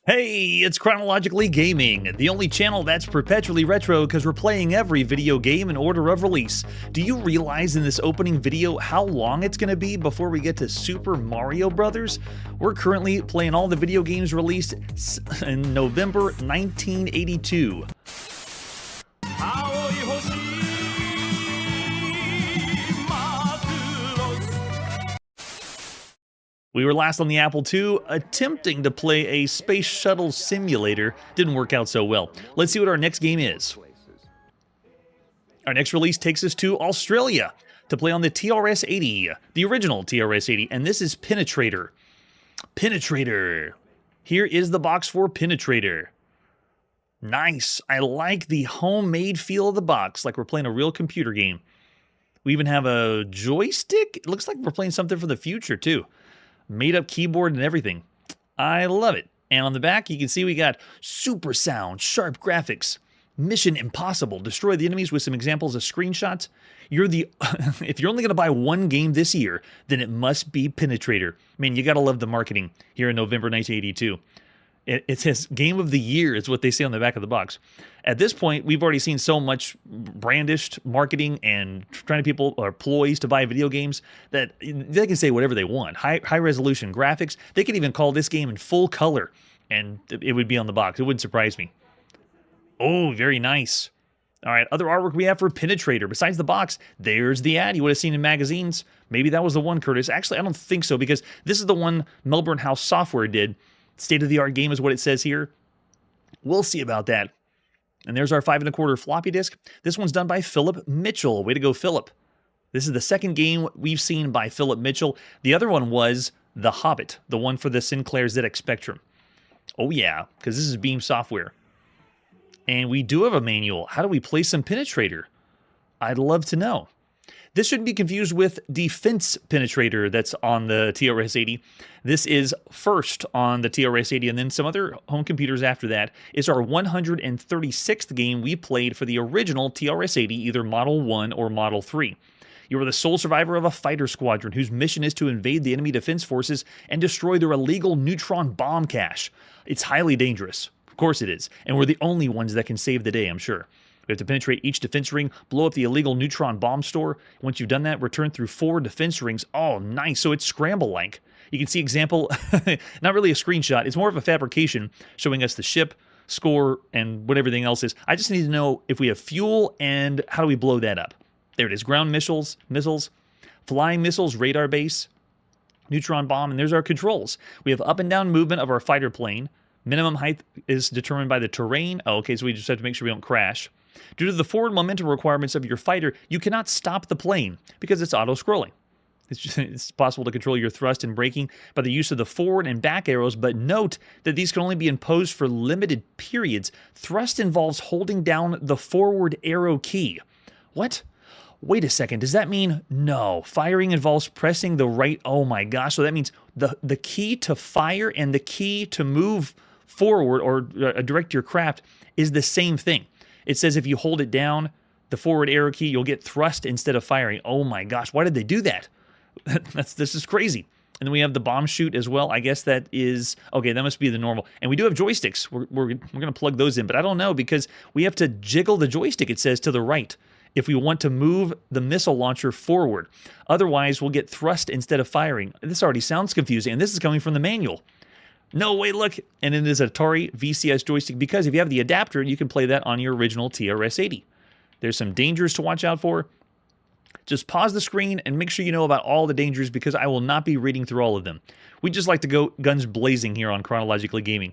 Hey, it's Chronologically Gaming, the only channel that's perpetually retro because we're playing every video game in order of release. Do you realize in this opening video how long it's going to be before we get to Super Mario Brothers? We're currently playing all the video games released in November 1982. We were last on the Apple II, attempting to play a space shuttle simulator. Didn't work out so well. Let's see what our next game is. Our next release takes us to Australia to play on the TRS-80, the original TRS-80, and this is Penetrator. Penetrator. Here is the box for Penetrator. Nice. I like the homemade feel of the box, like we're playing a real computer game. We even have a joystick. It looks like we're playing something for the future, too. Made up keyboard and everything. I love it. And on the back, you can see we got super sound, sharp graphics, Mission Impossible, destroy the enemies with some examples of screenshots. If you're only going to buy one game this year, then it must be Penetrator. Man, you got to love the marketing here in November 1982. It says Game of the Year is what they say on the back of the box. At this point, we've already seen so much brandished marketing and trying to people or ploys to buy video games that they can say whatever they want. High resolution graphics. They could even call this game in full color, and it would be on the box. It wouldn't surprise me. Oh, very nice. All right, other artwork we have for Penetrator. Besides the box, there's the ad you would have seen in magazines. Maybe that was the one, Curtis. Actually, I don't think so, because this is the one Melbourne House Software did. State-of-the-art game is what it says here. We'll see about that. And there's our 5 1/4 floppy disk. This one's done by Philip Mitchell. Way to go, Philip. This is the second game we've seen by Philip Mitchell. The other one was The Hobbit, the one for the Sinclair ZX Spectrum. Oh yeah, because this is Beam Software. And we do have a manual. How do we play some Penetrator? I'd love to know. This shouldn't be confused with Defense Penetrator that's on the TRS-80. This is first on the TRS-80, and then some other home computers after that. It's our 136th game we played for the original TRS-80, either Model 1 or Model 3. You are the sole survivor of a fighter squadron whose mission is to invade the enemy defense forces and destroy their illegal neutron bomb cache. It's highly dangerous. Of course it is. And we're the only ones that can save the day, I'm sure. We have to penetrate each defense ring, blow up the illegal neutron bomb store. Once you've done that, return through 4 defense rings. Oh, nice. So it's Scramble-like. You can see example, not really a screenshot. It's more of a fabrication showing us the ship, score, and what everything else is. I just need to know if we have fuel and how do we blow that up. There it is. Ground missiles, flying missiles, radar base, neutron bomb, and there's our controls. We have up and down movement of our fighter plane. Minimum height is determined by the terrain. Oh, okay, so we just have to make sure we don't crash. Due to the forward momentum requirements of your fighter, you cannot stop the plane because it's auto-scrolling. It's possible to control your thrust and braking by the use of the forward and back arrows, but note that these can only be imposed for limited periods. Thrust involves holding down the forward arrow key. What? Wait a second, does that mean no? Firing involves pressing the right, oh my gosh, so that means the key to fire and the key to move forward or direct your craft is the same thing. It says if you hold it down, the forward arrow key, you'll get thrust instead of firing. Oh my gosh, why did they do that? This is crazy. And then we have the bomb chute as well. I guess that is, okay, that must be the normal. And we do have joysticks. We're going to plug those in, but I don't know because we have to jiggle the joystick, it says, to the right if we want to move the missile launcher forward. Otherwise, we'll get thrust instead of firing. This already sounds confusing, and this is coming from the manual. No, wait, look, and it is an Atari VCS joystick because if you have the adapter, you can play that on your original TRS-80. There's some dangers to watch out for. Just pause the screen and make sure you know about all the dangers because I will not be reading through all of them. We just like to go guns blazing here on Chronologically Gaming.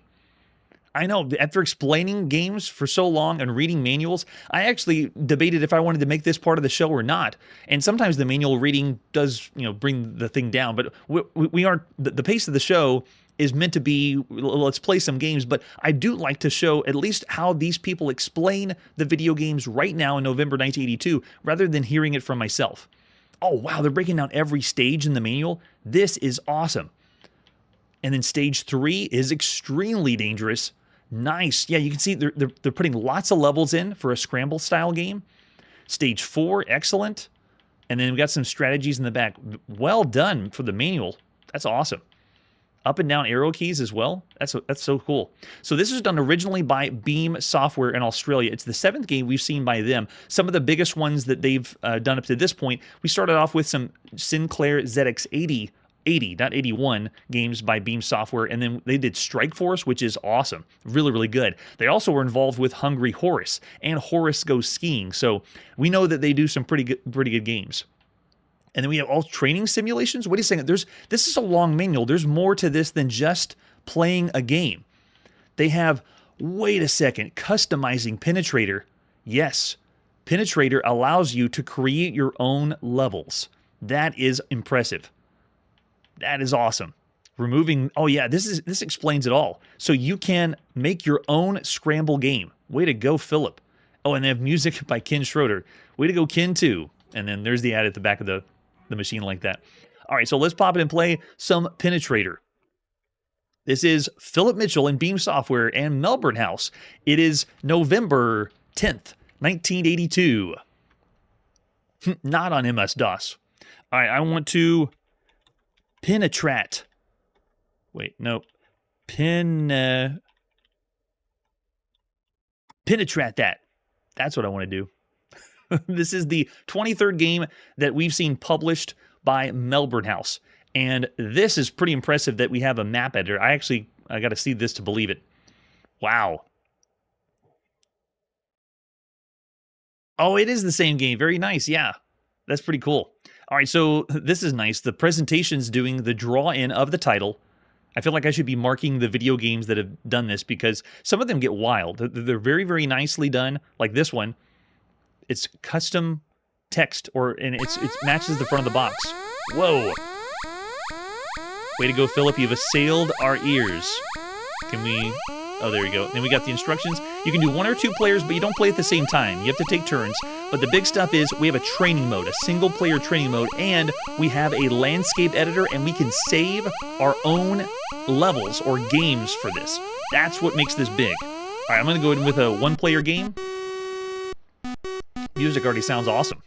I know, after explaining games for so long and reading manuals, I actually debated if I wanted to make this part of the show or not. And sometimes the manual reading does, bring the thing down. But we aren't, the pace of the show is meant to be, let's play some games, but I do like to show at least how these people explain the video games right now in November 1982, rather than hearing it from myself. Oh, wow, they're breaking down every stage in the manual. This is awesome. And then stage 3 is extremely dangerous. Nice. Yeah, you can see they're putting lots of levels in for a scramble-style game. Stage 4, excellent. And then we've got some strategies in the back. Well done for the manual. That's awesome. Up and down arrow keys as well. That's so cool. So this was done originally by Beam Software in Australia. It's the 7th game we've seen by them. Some of the biggest ones that they've done up to this point. We started off with some Sinclair ZX80, not 81, games by Beam Software, and then they did Strike Force, which is awesome. Really, really good. They also were involved with Hungry Horace and Horace Goes Skiing, so we know that they do some pretty good games. And then we have all training simulations. Wait a second. This is a long manual. There's more to this than just playing a game. They have, wait a second, customizing Penetrator. Yes, Penetrator allows you to create your own levels. That is impressive. That is awesome. Removing, oh yeah, this explains it all. So you can make your own scramble game. Way to go, Philip. Oh, and they have music by Ken Schroeder. Way to go, Ken, too. And then there's the ad at the back of the machine like that. All right, so let's pop it and play some Penetrator. This is Philip Mitchell in Beam Software and Melbourne House. It is November 10th, 1982. Not on MS-DOS. All right, I want to penetrat. Wait, no. Penetrat that. That's what I want to do. This is the 23rd game that we've seen published by Melbourne House. And this is pretty impressive that we have a map editor. I got to see this to believe it. Wow. Oh, it is the same game. Very nice. Yeah, that's pretty cool. All right, so this is nice. The presentation's doing the draw-in of the title. I feel like I should be marking the video games that have done this because some of them get wild. They're very, very nicely done. Like this one, it's custom text, and it matches the front of the box. Whoa! Way to go, Philip! You've assailed our ears. Can we? Oh, there you go. Then we got the instructions. You can do 1 or 2 players, but you don't play at the same time. You have to take turns. But the big stuff is we have a training mode, a single-player training mode, and we have a landscape editor, and we can save our own levels or games for this. That's what makes this big. All right, I'm going to go in with a 1-player game. Music already sounds awesome.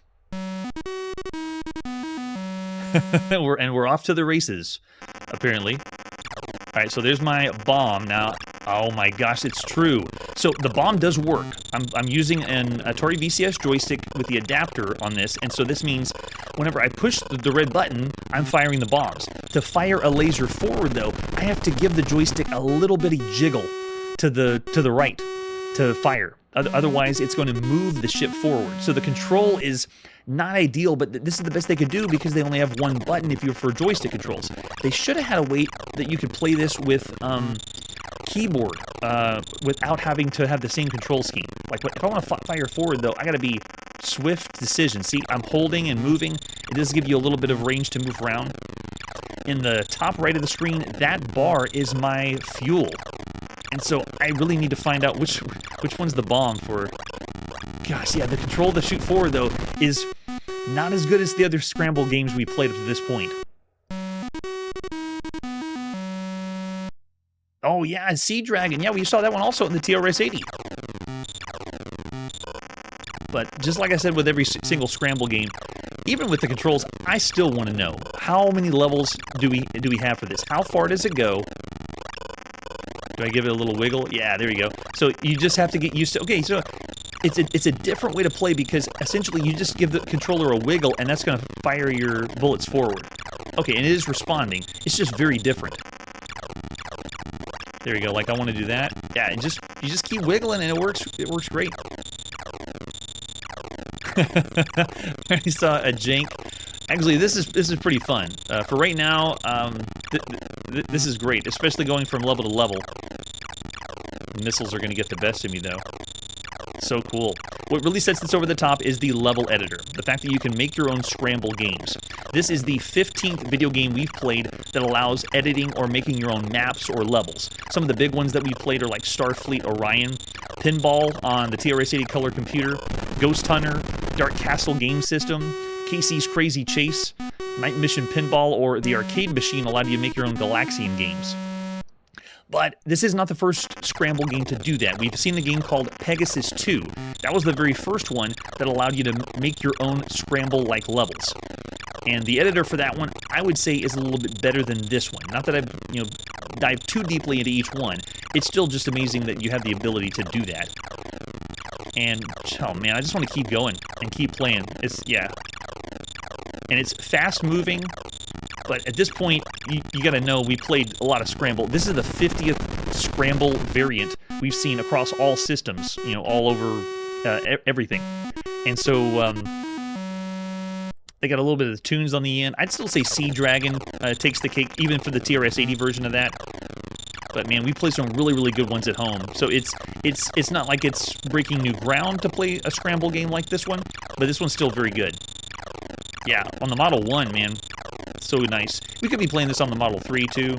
We're off to the races, apparently. All right, so there's my bomb. Now, oh my gosh, it's true. So the bomb does work. I'm using an Atari VCS joystick with the adapter on this, and so this means whenever I push the red button, I'm firing the bombs. To fire a laser forward, though, I have to give the joystick a little bitty jiggle to the right to fire. Otherwise, it's going to move the ship forward. So the control is not ideal, but this is the best they could do because they only have 1 button if you're for joystick controls. They should have had a way that you could play this with keyboard without having to have the same control scheme. Like if I want to fire forward, though, I got to be swift decision. See, I'm holding and moving. It does give you a little bit of range to move around. In the top right of the screen, that bar is my fuel. And so I really need to find out which one's the bomb for. Gosh, yeah, the control to shoot forward, though, is not as good as the other scramble games we played up to this point. Oh, yeah, Sea Dragon. Yeah, we saw that one also in the TRS-80. But just like I said with every single scramble game, even with the controls, I still want to know, how many levels do we have for this? How far does it go? Do I give it a little wiggle? Yeah, there you go. So you just have to get used to... Okay, so it's a different way to play because essentially you just give the controller a wiggle and that's going to fire your bullets forward. Okay, and it is responding. It's just very different. There you go. Like I want to do that. Yeah, and you just keep wiggling and it works. It works great. I saw a jank. Actually, this is pretty fun. For right now, this is great, especially going from level to level. Missiles are going to get the best of me, though. So cool. What really sets this over the top is the level editor. The fact that you can make your own scramble games. This is the 15th video game we've played that allows editing or making your own maps or levels. Some of the big ones that we played are like Starfleet Orion, Pinball on the TRS-80 color computer, Ghost Hunter, Dark Castle game system, Casey's Crazy Chase, Night Mission Pinball, or the arcade machine allowed you to make your own Galaxian games. But this is not the first scramble game to do that. We've seen the game called Pegasus 2. That was the very first one that allowed you to make your own scramble-like levels. And the editor for that one, I would say, is a little bit better than this one. Not that I've dived too deeply into each one. It's still just amazing that you have the ability to do that. And, oh man, I just want to keep going and keep playing. Yeah. And it's fast-moving. But at this point, you got to know we played a lot of Scramble. This is the 50th Scramble variant we've seen across all systems, all over everything. And so They got a little bit of the tunes on the end. I'd still say Sea Dragon takes the cake, even for the TRS-80 version of that. But man, we play some really, really good ones at home. So it's not like it's breaking new ground to play a scramble game like this one, but this one's still very good. Yeah, on the Model 1, man, so nice. We could be playing this on the Model 3 too,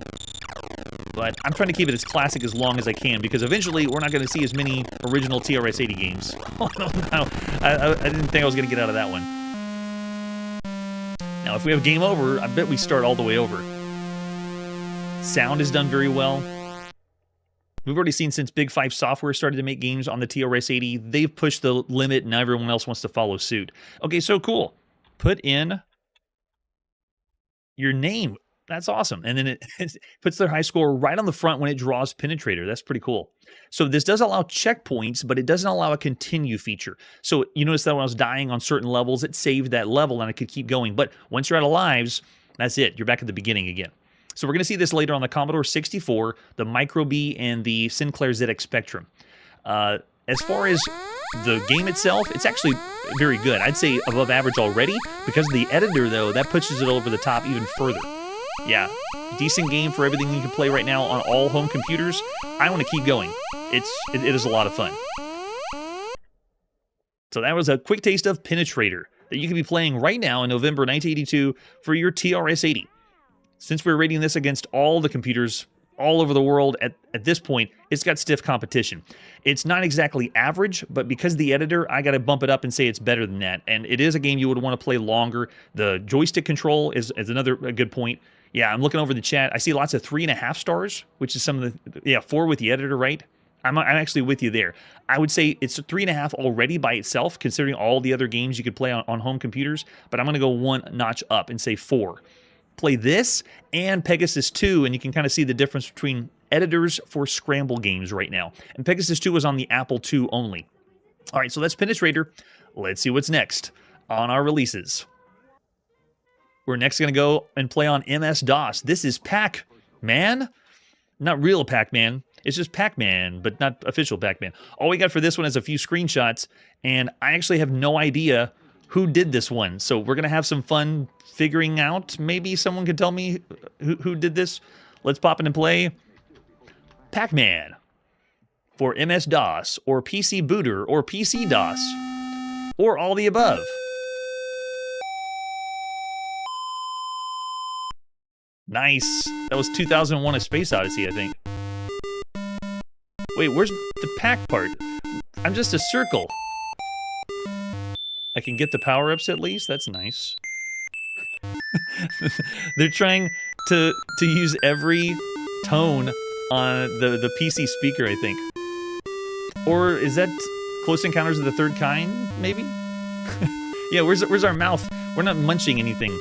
but I'm trying to keep it as classic as long as I can because eventually we're not going to see as many original TRS-80 games. Oh no, I didn't think I was going to get out of that one. Now, if we have game over, I bet we start all the way over. Sound is done very well. We've already seen since Big 5 Software started to make games on the TRS-80, they've pushed the limit and everyone else wants to follow suit. Okay, so cool. Put in your name. That's awesome. And then it puts their high score right on the front when it draws Penetrator. That's pretty cool. So this does allow checkpoints, but it doesn't allow a continue feature. So you notice that when I was dying on certain levels, it saved that level and I could keep going. But once you're out of lives, that's it. You're back at the beginning again. So we're going to see this later on the Commodore 64, the Micro B, and the Sinclair ZX Spectrum. As far as the game itself, it's actually very good. I'd say above average already. Because of the editor, though, that pushes it over the top even further. Yeah, decent game for everything you can play right now on all home computers. I want to keep going. It is a lot of fun. So that was a quick taste of Penetrator that you can be playing right now in November 1982 for your TRS-80. Since we're rating this against all the computers all over the world at this point, it's got stiff competition. It's not exactly average, but because of the editor, I got to bump it up and say it's better than that. And it is a game you would want to play longer. The joystick control is another good point. Yeah, I'm looking over the chat. I see lots of 3.5 stars, which is some of the, yeah, 4 with the editor, right? I'm actually with you there. I would say it's a 3.5 already by itself, considering all the other games you could play on home computers. But I'm going to go 1 notch up and say 4. Play this and Pegasus 2, and you can kind of see the difference between editors for scramble games right now. And Pegasus 2 was on the Apple II only. All right, so that's Penetrator. Let's see what's next on our releases. We're next going to go and play on MS-DOS. This is Pac-Man. Not real Pac-Man. It's just Pac-Man, but not official Pac-Man. All we got for this one is a few screenshots, and I actually have no idea who did this one. So we're going to have some fun figuring out. Maybe someone could tell me who did this. Let's pop in and play Pac-Man for MS-DOS or PC Booter or PC-DOS or all the above. Nice. That was 2001: A Space Odyssey, I think. Wait, where's the Pac part? I'm just a circle. I can get the power-ups at least? That's nice. They're trying to use every tone on the PC speaker, I think. Or is that Close Encounters of the Third Kind, maybe? Yeah, where's our mouth? We're not munching anything.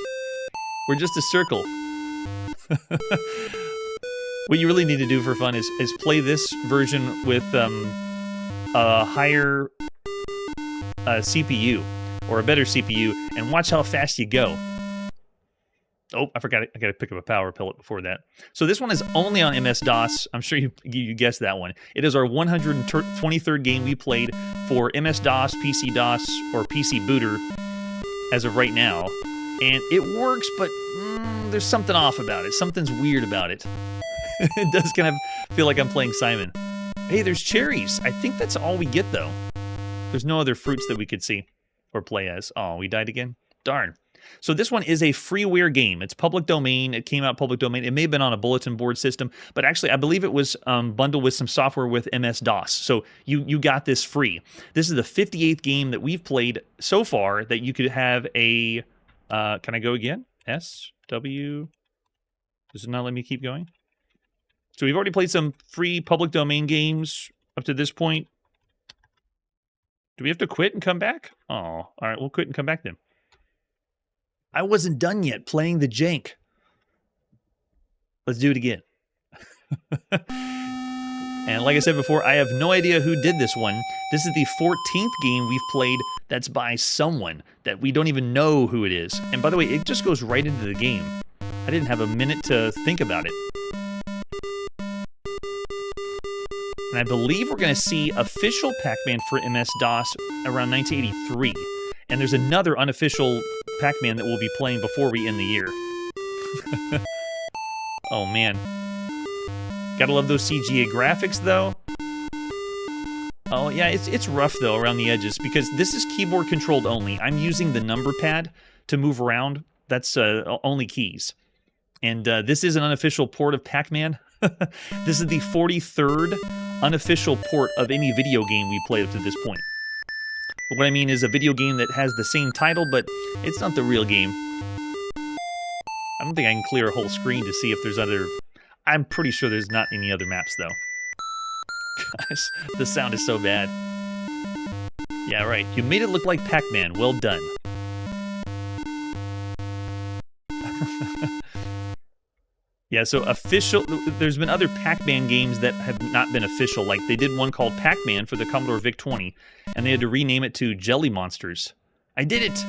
We're just a circle. What you really need to do for fun is play this version with a higher CPU or a better CPU and watch how fast you go. Oh, I forgot. I got to pick up a power pellet before that. So this one is only on MS-DOS. I'm sure you guessed that one. It is our 123rd game we played for MS-DOS, PC-DOS, or PC Booter as of right now. And it works, but there's something off about it. Something's weird about it. It does kind of feel like I'm playing Simon. Hey, there's cherries. I think that's all we get, though. There's no other fruits that we could see or play as. Oh, we died again? Darn. So this one is a freeware game. It's public domain. It came out public domain. It may have been on a bulletin board system, but actually I believe it was bundled with some software with MS-DOS. So you got this free. This is the 58th game that we've played so far that you could have a... can I go again? S, W... Does it not let me keep going? So we've already played some free public domain games up to this point. Do we have to quit and come back? Oh, all right, we'll quit and come back then. I wasn't done yet playing the jank. Let's do it again. And like I said before, I have no idea who did this one. This is the 14th game we've played that's by someone that we don't even know who it is. And by the way, it just goes right into the game. I didn't have a minute to think about it. And I believe we're going to see official Pac-Man for MS-DOS around 1983. And there's another unofficial Pac-Man that we'll be playing before we end the year. Oh, man. Gotta love those CGA graphics, though. Oh, yeah, it's rough, though, around the edges, because this is keyboard-controlled only. I'm using the number pad to move around. That's only keys. And this is an unofficial port of Pac-Man. This is the 43rd unofficial port of any video game we played up to this point. But what I mean is a video game that has the same title, but it's not the real game. I don't think I can clear a whole screen to see if there's other... I'm pretty sure there's not any other maps, though. Gosh, the sound is so bad. Yeah, right. You made it look like Pac-Man. Well done. Yeah, so official... There's been other Pac-Man games that have not been official. Like, they did one called Pac-Man for the Commodore VIC-20, and they had to rename it to Jelly Monsters. I did it!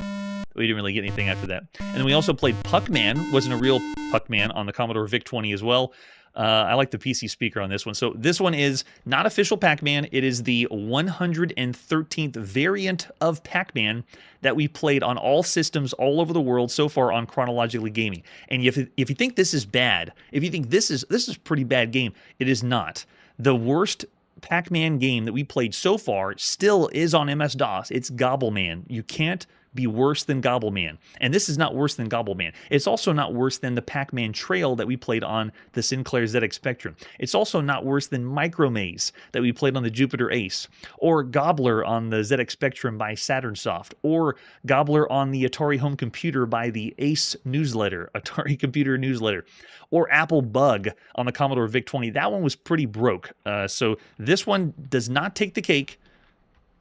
We didn't really get anything after that. And then we also played Puck-Man. Wasn't a real Puck-Man on the Commodore VIC-20 as well. I like the PC speaker on this one. So this one is not official Pac-Man. It is the 113th variant of Pac-Man that we played on all systems all over the world so far on Chronologically Gaming. And if you think this is bad, if you think this is a pretty bad game, it is not. The worst Pac-Man game that we played so far still is on MS-DOS. It's Gobbleman. You can't be worse than Gobbleman. And this is not worse than Gobbleman. It's also not worse than the Pac-Man Trail that we played on the Sinclair ZX Spectrum. It's also not worse than Micro Maze that we played on the Jupiter Ace, or Gobbler on the ZX Spectrum by Saturn Soft, or Gobbler on the Atari Home Computer by the Ace Newsletter, Atari Computer Newsletter, or Apple Bug on the Commodore VIC-20. That one was pretty broke. So this one does not take the cake.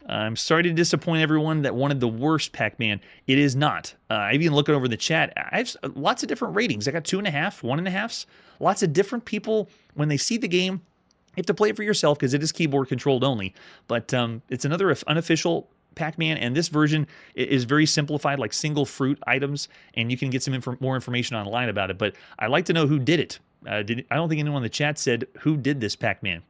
I'm sorry to disappoint everyone that wanted the worst Pac-Man. It is not. I've even looking over the chat. I have lots of different ratings. I got 2.5, 1.5s. Lots of different people, when they see the game, you have to play it for yourself because it is keyboard controlled only. But it's another unofficial Pac-Man, and this version is very simplified, like single fruit items, and you can get some more information online about it. But I'd like to know who did it. I don't think anyone in the chat said who did this Pac-Man.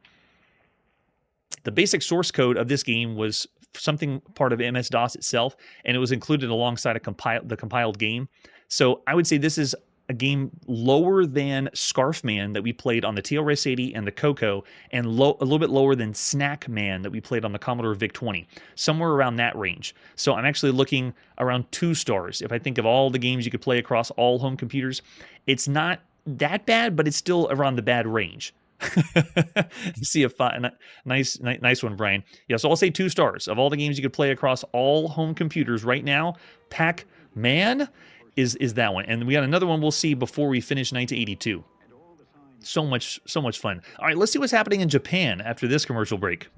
The basic source code of this game was something part of MS-DOS itself, and it was included alongside the compiled game. So I would say this is a game lower than Scarfman that we played on the TRS-80 and the Coco, and a little bit lower than Snackman that we played on the Commodore VIC-20, somewhere around that range. So I'm actually looking around 2 stars. If I think of all the games you could play across all home computers, it's not that bad, but it's still around the bad range. You see a nice one, Brian. Yeah, so I'll say 2 stars. Of all the games you could play across all home computers right now, Pac-Man is that one. And we got another one we'll see before we finish 1982. So much fun. All right, let's see what's happening in Japan after this commercial break.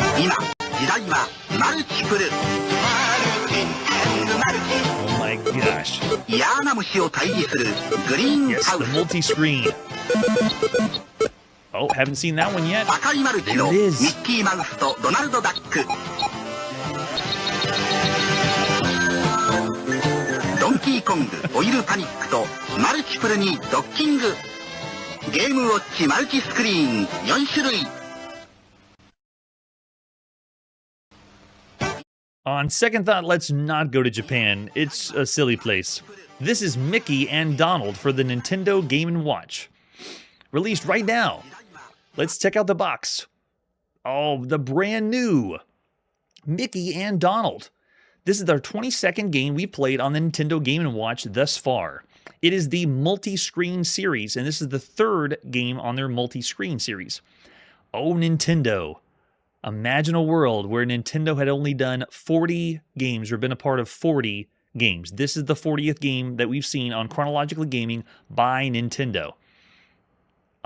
Oh my gosh. Yes, the multi-screen. Oh, haven't seen that one yet. There it is. Donkey Kong, Oil Panic とマルチプルにドッキング。ゲームウォッチマルチスクリーン4種類。On second thought, let's not go to Japan. It's a silly place. This is Mickey and Donald for the Nintendo Game & Watch. Released right now. Let's check out the box. Oh, the brand new Mickey and Donald. This is our 22nd game we played on the Nintendo Game & Watch thus far. It is the multi-screen series, and this is the 3rd game on their multi-screen series. Oh, Nintendo. Imagine a world where Nintendo had only done 40 games or been a part of 40 games. This is the 40th game that we've seen on Chronologically Gaming by Nintendo.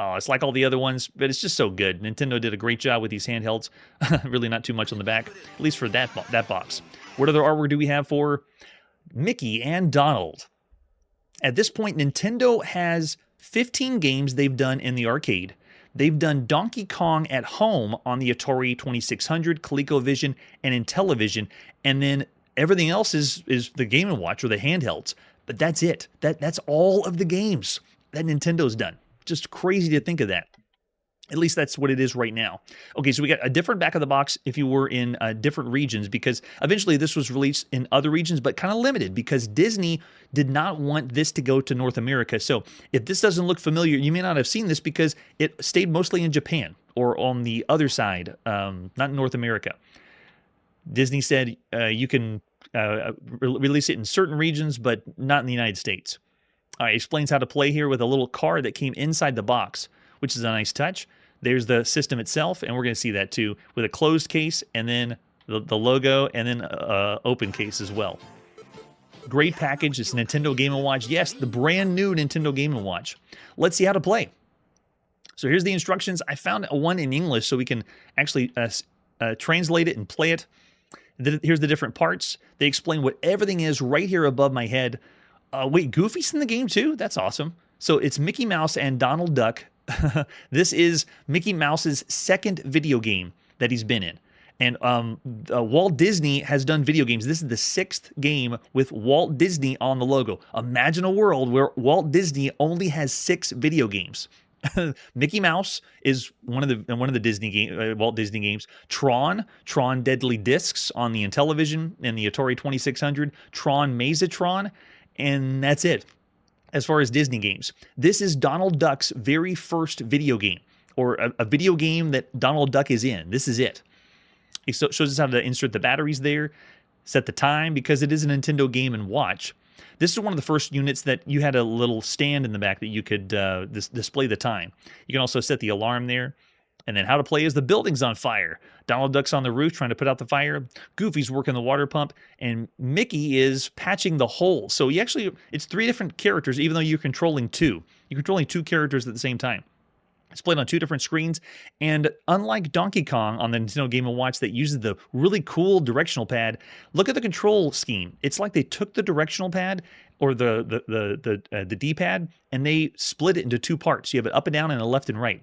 Oh, it's like all the other ones, but it's just so good. Nintendo did a great job with these handhelds. Really not too much on the back, at least for that box. What other artwork do we have for Mickey and Donald? At this point, Nintendo has 15 games they've done in the arcade. They've done Donkey Kong at home on the Atari 2600, ColecoVision, and Intellivision, and then everything else is the Game & Watch or the handhelds. But that's it. That's all of the games that Nintendo's done. Just crazy to think of that. At least that's what it is right now. Okay, so we got a different back of the box if you were in different regions, because eventually this was released in other regions, but kind of limited because Disney did not want this to go to North America. So if this doesn't look familiar, you may not have seen this because it stayed mostly in Japan or on the other side, not in North America. Disney said you can release it in certain regions, but not in the United States. All right, explains how to play here with a little card that came inside the box, which is a nice touch. There's the system itself, and we're going to see that too, with a closed case, and then the logo, and then open case as well. Great package. It's a Nintendo Game & Watch. Yes, the brand new Nintendo Game & Watch. Let's see how to play. So here's the instructions. I found one in English so we can actually translate it and play it. Here's the different parts. They explain what everything is right here above my head. Wait, Goofy's in the game too? That's awesome. So it's Mickey Mouse and Donald Duck. This is Mickey Mouse's second video game that he's been in. And Walt Disney has done video games. This is the 6th game with Walt Disney on the logo. Imagine a world where Walt Disney only has 6 video games. Mickey Mouse is one of the Disney Walt Disney games. Tron Deadly Discs on the Intellivision and the Atari 2600. Tron Mazatron, and that's it. As far as Disney games, this is Donald Duck's very first video game, or a video game that Donald Duck is in. This is it. It shows us how to insert the batteries there, set the time, because it is a Nintendo Game & Watch. This is one of the first units that you had a little stand in the back that you could display the time. You can also set the alarm there. And then how to play is the building's on fire. Donald Duck's on the roof trying to put out the fire. Goofy's working the water pump. And Mickey is patching the hole. So it's 3 different characters, even though you're controlling 2. You're controlling 2 characters at the same time. It's played on 2 different screens. And unlike Donkey Kong on the Nintendo Game & Watch that uses the really cool directional pad, look at the control scheme. It's like they took the directional pad or the D-pad and they split it into 2 parts. You have an up and down and a left and right.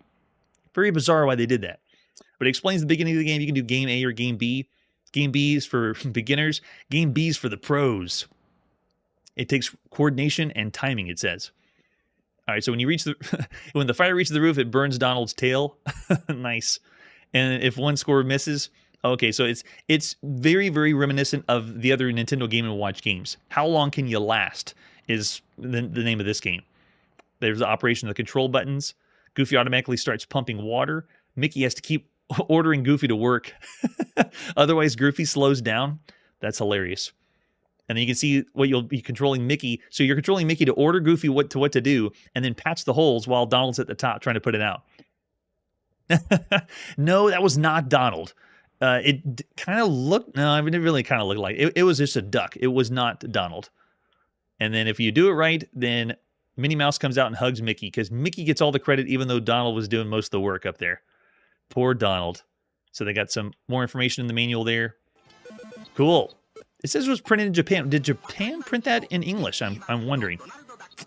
Very bizarre why they did that. But it explains the beginning of the game. You can do Game A or Game B. Game B is for beginners. Game B is for the pros. It takes coordination and timing, it says. All right, so when the fire reaches the roof, it burns Donald's tail. Nice. And if one score misses, okay, so it's very, very reminiscent of the other Nintendo Game & Watch games. How long can you last is the name of this game. There's the operation of the control buttons. Goofy automatically starts pumping water. Mickey has to keep ordering Goofy to work. Otherwise, Goofy slows down. That's hilarious. And then you can see what you'll be controlling Mickey. So you're controlling Mickey to order Goofy what to do, and then patch the holes while Donald's at the top trying to put it out. No, that was not Donald. It kind of looked... No, I mean, it really kind of looked like... It was just a duck. It was not Donald. And then if you do it right, then Minnie Mouse comes out and hugs Mickey, because Mickey gets all the credit even though Donald was doing most of the work up there. Poor Donald. So they got some more information in the manual there. Cool. It says it was printed in Japan. Did Japan print that in English? I'm wondering.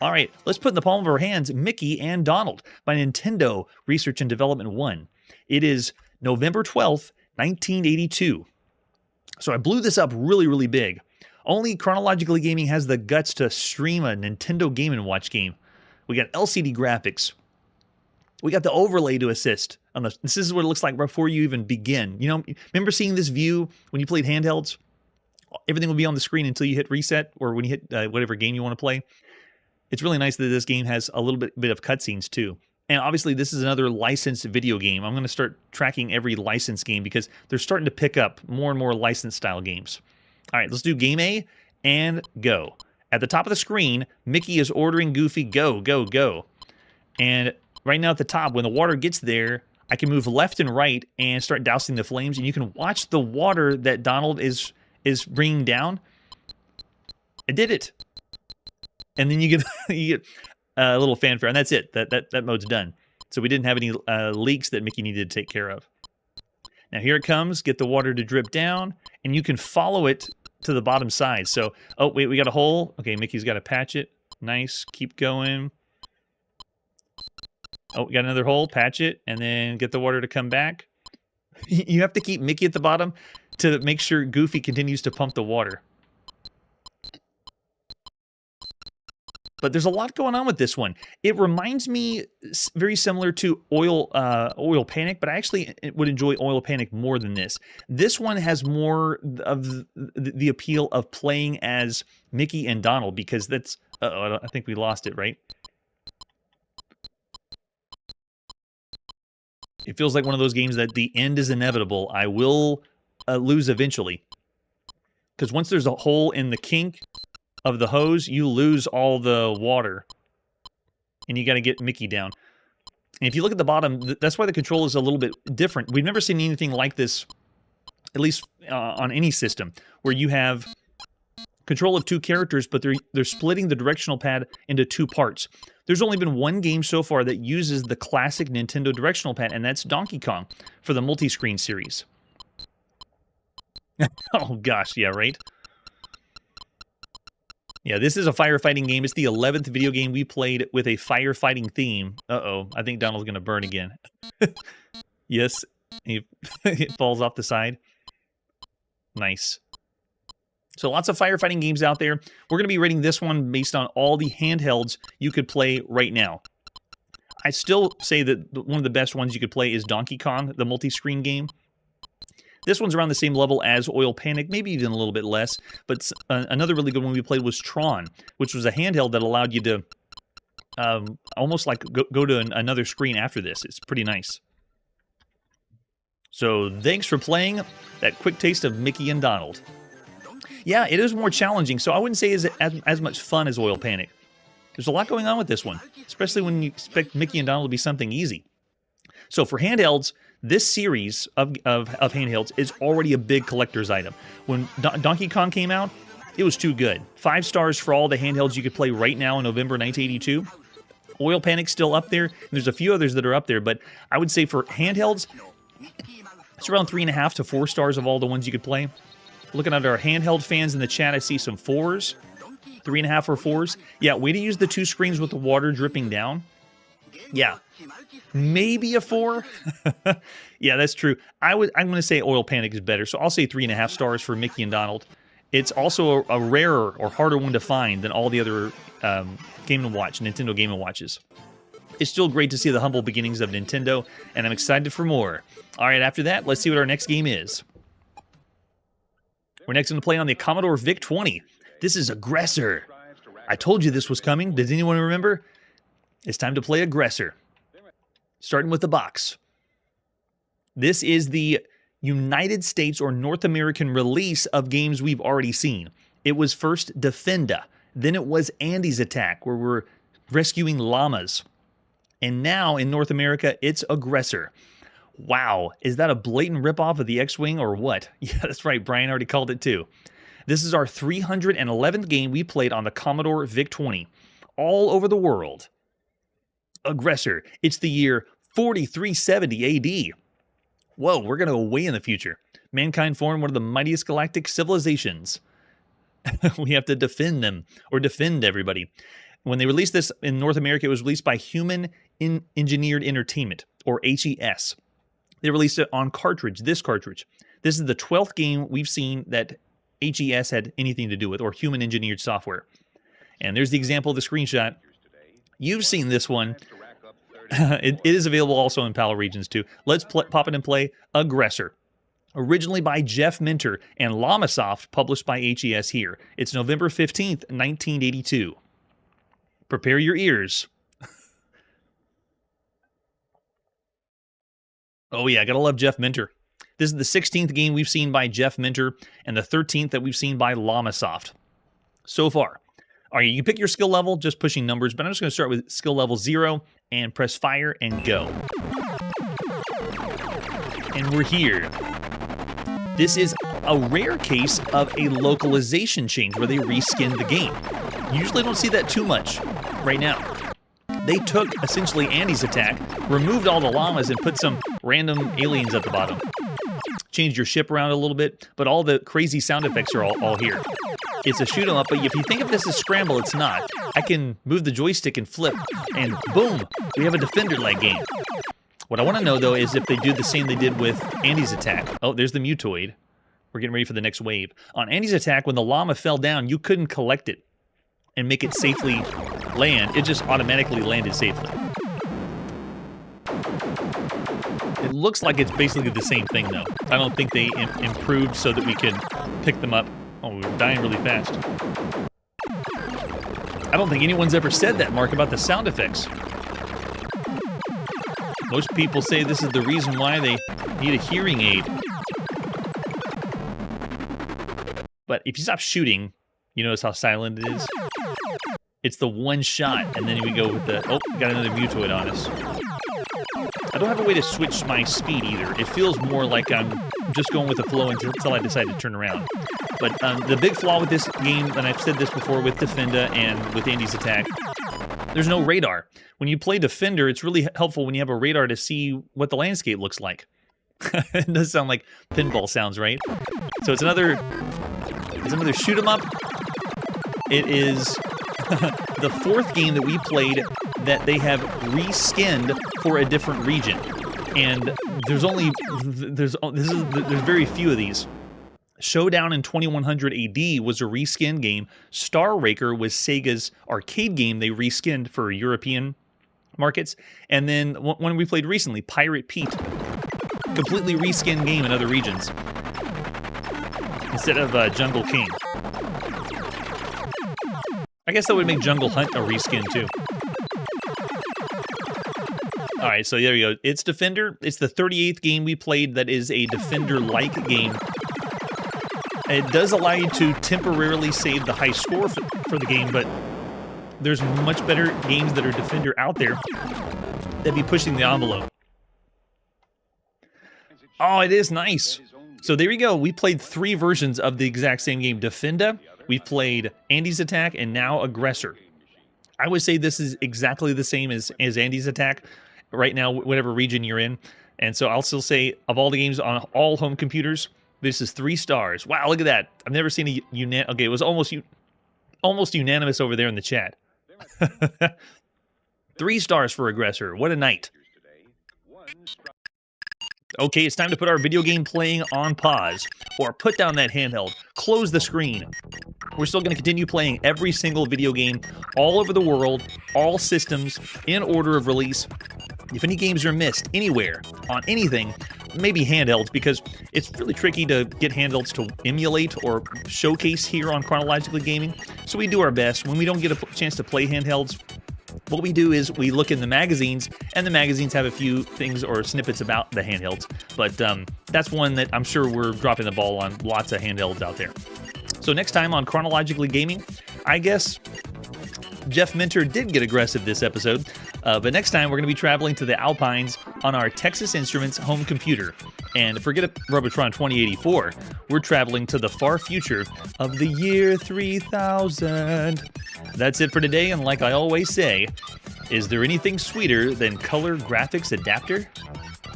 All right, let's put in the palm of our hands Mickey and Donald by Nintendo Research and Development 1. It is November 12th, 1982. So I blew this up really, really big. Only Chronologically Gaming has the guts to stream a Nintendo Game & Watch game. We got LCD graphics. We got the overlay to assist. This is what it looks like before you even begin. You know, remember seeing this view when you played handhelds? Everything will be on the screen until you hit reset, or when you hit whatever game you want to play. It's really nice that this game has a little bit of cutscenes too. And obviously this is another licensed video game. I'm going to start tracking every licensed game because they're starting to pick up more and more licensed style games. All right, let's do Game A and go. At the top of the screen, Mickey is ordering Goofy, go, go, go. And right now at the top, when the water gets there, I can move left and right and start dousing the flames, and you can watch the water that Donald is bringing down. I did it. And then you get a little fanfare, and that's it. That mode's done. So we didn't have any leaks that Mickey needed to take care of. Now here it comes. Get the water to drip down, and you can follow it to the bottom side. So, oh, wait, we got a hole. Okay, Mickey's got to patch it. Nice. Keep going. Oh, we got another hole. Patch it, and then get the water to come back. You have to keep Mickey at the bottom to make sure Goofy continues to pump the water. But there's a lot going on with this one. It reminds me very similar to Oil Panic, but I actually would enjoy Oil Panic more than this. This one has more of the appeal of playing as Mickey and Donald, because that's... I think we lost it, right? It feels like one of those games that the end is inevitable. I will lose eventually. Because once there's a hole in the kink of the hose, you lose all the water. And you got to get Mickey down. And if you look at the bottom, that's why the control is a little bit different. We've never seen anything like this, at least on any system, where you have control of two characters, but they're splitting the directional pad into two parts. There's only been one game so far that uses the classic Nintendo directional pad, and that's Donkey Kong for the multi-screen series. Oh gosh, yeah, right? Yeah, this is a firefighting game. It's the 11th video game we played with a firefighting theme. Uh-oh, I think Donald's going to burn again. Yes, it falls off the side. Nice. So lots of firefighting games out there. We're going to be rating this one based on all the handhelds you could play right now. I still say that one of the best ones you could play is Donkey Kong, the multi-screen game. This one's around the same level as Oil Panic, maybe even a little bit less. But another really good one we played was Tron, which was a handheld that allowed you to almost like go to another screen after this. It's pretty nice. So thanks for playing that quick taste of Mickey and Donald. Yeah, it is more challenging, so I wouldn't say it's as much fun as Oil Panic. There's a lot going on with this one, especially when you expect Mickey and Donald to be something easy. So for handhelds, this series of handhelds is already a big collector's item. When Donkey Kong came out, it was too good. 5 stars for all the handhelds you could play right now in November 1982. Oil Panic's still up there. There's a few others that are up there, but I would say for handhelds, it's around 3.5 to 4 stars of all the ones you could play. Looking at our handheld fans in the chat, I see some 4s, 3.5 or 4s. Yeah, way to use the 2 screens with the water dripping down. Yeah, maybe a 4. Yeah, that's true. I'm going to say Oil Panic is better, so I'll say 3.5 stars for Mickey and Donald. It's also a rarer or harder one to find than all the other Game & Watch, Nintendo Game & Watches. It's still great to see the humble beginnings of Nintendo, and I'm excited for more. All right, after that, let's see what our next game is. We're next going to play on the Commodore VIC-20. This is Aggressor. I told you this was coming. Does anyone remember? It's time to play Aggressor. Starting with the box. This is the United States or North American release of games we've already seen. It was first Defenda. Then it was Andy's Attack, where we're rescuing llamas. And now in North America, it's Aggressor. Wow, is that a blatant ripoff of the X-Wing or what? Yeah, that's right, Brian already called it too. This is our 311th game we played on the Commodore VIC-20, all over the world. Aggressor, it's the year 4370 AD. Whoa, we're going to go way in the future. Mankind formed one of the mightiest galactic civilizations. We have to defend them, or defend everybody. When they released this in North America, it was released by Human Engineered Entertainment, or HES. They released it on cartridge, this cartridge. This is the 12th game we've seen that HES had anything to do with, or Human Engineered Software. And there's the example of the screenshot. You've seen this one. It is available also in PAL regions too. Let's pop it and play Aggressor. Originally by Jeff Minter and Llamasoft, published by HES here. It's November 15th, 1982. Prepare your ears. Oh yeah, gotta love Jeff Minter. This is the 16th game we've seen by Jeff Minter and the 13th that we've seen by Llamasoft so far. All right, you can pick your skill level, just pushing numbers, but I'm just going to start with skill level 0 and press fire and go. And we're here. This is a rare case of a localization change where they reskinned the game. You usually don't see that too much right now. They took essentially Andy's Attack, removed all the llamas, and put some random aliens at the bottom. Changed your ship around a little bit, but all the crazy sound effects are all here. It's a shoot 'em up, but if you think of this as Scramble, it's not. I can move the joystick and flip, and boom, we have a Defender-like game. What I want to know, though, is if they do the same they did with Andy's Attack. Oh, there's the Mutoid. We're getting ready for the next wave. On Andy's Attack, when the llama fell down, you couldn't collect it and make it safely land, it just automatically landed safely. It looks like it's basically the same thing, though. I don't think they improved so that we could pick them up. Oh, we're dying really fast. I don't think anyone's ever said that, Mark, about the sound effects. Most people say this is the reason why they need a hearing aid. But if you stop shooting, you notice how silent it is? It's the one shot, and then we go with the... Oh, got another mutoid on us. I don't have a way to switch my speed either. It feels more like I'm just going with the flow until I decide to turn around. But the big flaw with this game, and I've said this before with Defenda and with Andy's Attack, there's no radar. When you play Defender, it's really helpful when you have a radar to see what the landscape looks like. It does sound like pinball sounds, right? So it's another shoot 'em up. It is the fourth game that we played that they have reskinned for a different region, and there's very few of these. Showdown in 2100 AD was a reskin game. Star Raker was Sega's arcade game they reskinned for European markets, and then one we played recently, Pirate Pete, completely reskinned game in other regions instead of Jungle King. I guess that would make Jungle Hunt a reskin too. All right, so there you go. It's Defender. It's the 38th game we played that is a Defender-like game. It does allow you to temporarily save the high score for the game, but there's much better games that are Defender out there that be pushing the envelope. Oh, it is nice. So there you go. We played 3 versions of the exact same game. Defenda, we played Andy's Attack, and now Aggressor. I would say this is exactly the same as Andy's Attack right now, whatever region you're in. And so I'll still say, of all the games on all home computers, this is 3 stars. Wow, look at that. I've never seen a okay, it was almost unanimous over there in the chat. 3 stars for Aggressor. What a night. Okay, it's time to put our video game playing on pause, or put down that handheld, close the screen. We're still going to continue playing every single video game all over the world, all systems, in order of release. If any games are missed anywhere, on anything, maybe handhelds, because it's really tricky to get handhelds to emulate or showcase here on Chronologically Gaming, so we do our best. When we don't get a chance to play handhelds, what we do is we look in the magazines, and the magazines have a few things or snippets about the handhelds. But that's one that I'm sure we're dropping the ball on. Lots of handhelds out there. So next time on Chronologically Gaming, I guess Jeff Minter did get aggressive this episode. But next time, we're going to be traveling to the Alpines on our Texas Instruments home computer. And forget Robotron 2084, we're traveling to the far future of the year 3000. That's it for today, and like I always say, is there anything sweeter than color graphics adapter?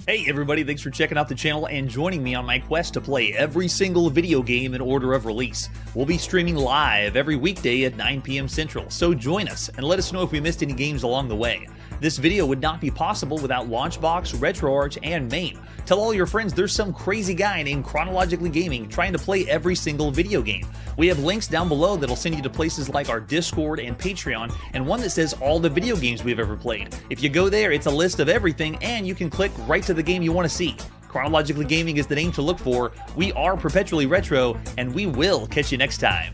Hey everybody, thanks for checking out the channel and joining me on my quest to play every single video game in order of release. We'll be streaming live every weekday at 9 p.m. Central, so join us and let us know if we missed any games along the way. This video would not be possible without Launchbox, RetroArch, and MAME. Tell all your friends there's some crazy guy named Chronologically Gaming trying to play every single video game. We have links down below that'll send you to places like our Discord and Patreon, and one that says all the video games we've ever played. If you go there, it's a list of everything, and you can click right to the game you want to see. Chronologically Gaming is the name to look for. We are perpetually retro, and we will catch you next time.